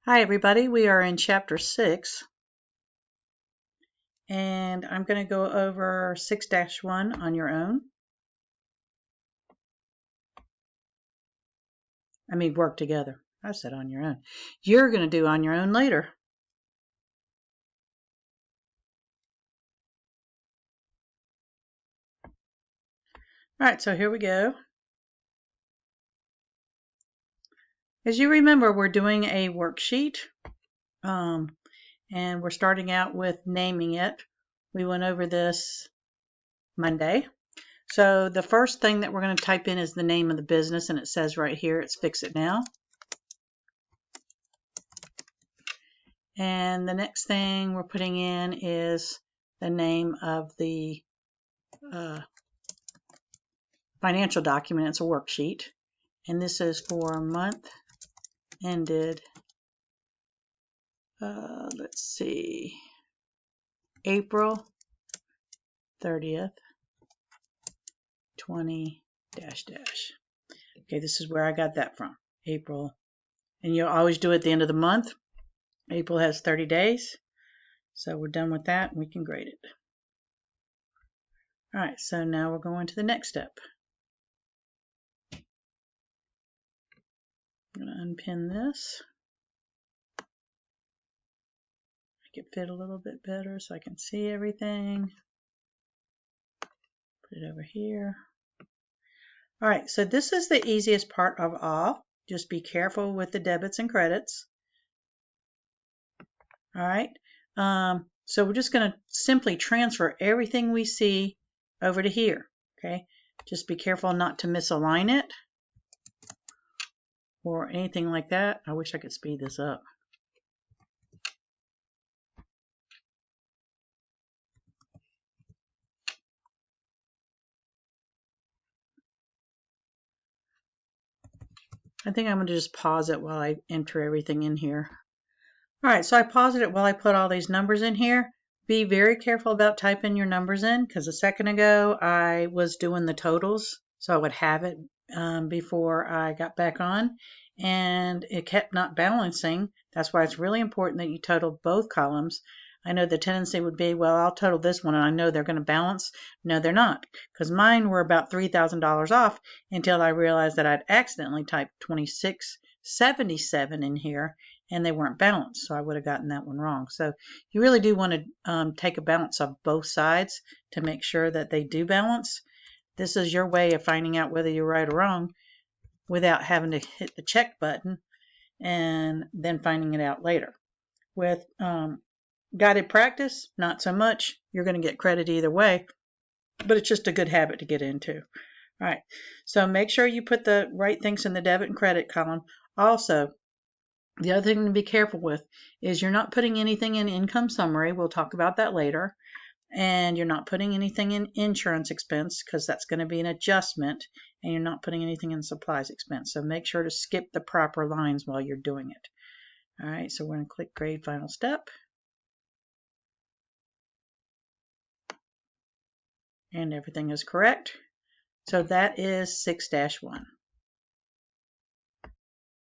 Hi everybody, we are in chapter 6 and I'm going to go over 6-1 on your own. I mean work together. I said on your own. You're going to do on your own later. Alright, so here we go. As you remember, we're doing a worksheet and we're starting out with naming it. We went over this Monday. So the first thing that we're going to type in is the name of the business, and it says right here, it's Fix It Now. And the next thing we're putting in is the name of the financial document. It's a worksheet. And this is for month ended, let's see, April 30th, 20 dash dash. Okay, this is where I got that from, April. And you'll always do it at the end of the month. April has 30 days. So we're done with that and we can grade it. All right, so now we're going to the next step. I'm going to unpin this. Make it fit a little bit better so I can see everything. Put it over here. All right, so this is the easiest part of all. Just be careful with the debits and credits. All right, so we're just going to simply transfer everything we see over to here. Okay, just be careful not to misalign it or anything like that. I wish I could speed this up. I think I'm going to just pause it while I enter everything in here. All right, so I paused it while I put all these numbers in here. Be very careful about typing your numbers in, because a second ago I was doing the totals, so I would have it before I got back on, and it kept not balancing. That's why it's really important that you total both columns. I know the tendency would be, well, I'll total this one and I know they're going to balance. No, they're not, because mine were about $3,000 off until I realized that I'd accidentally typed 2677 in here and they weren't balanced, so I would have gotten that one wrong. So you really do want to take a balance of both sides to make sure that they do balance. This is your way of finding out whether you're right or wrong without having to hit the check button and then finding it out later. With guided practice, not so much. You're going to get credit either way, but it's just a good habit to get into. All right, so make sure you put the right things in the debit and credit column. Also, the other thing to be careful with is you're not putting anything in income summary. We'll talk about that later. And you're not putting anything in insurance expense because that's going to be an adjustment, and you're not putting anything in supplies expense. So make sure to skip the proper lines while you're doing it. All right, so we're going to click grade final step. And everything is correct. So that is 6-1.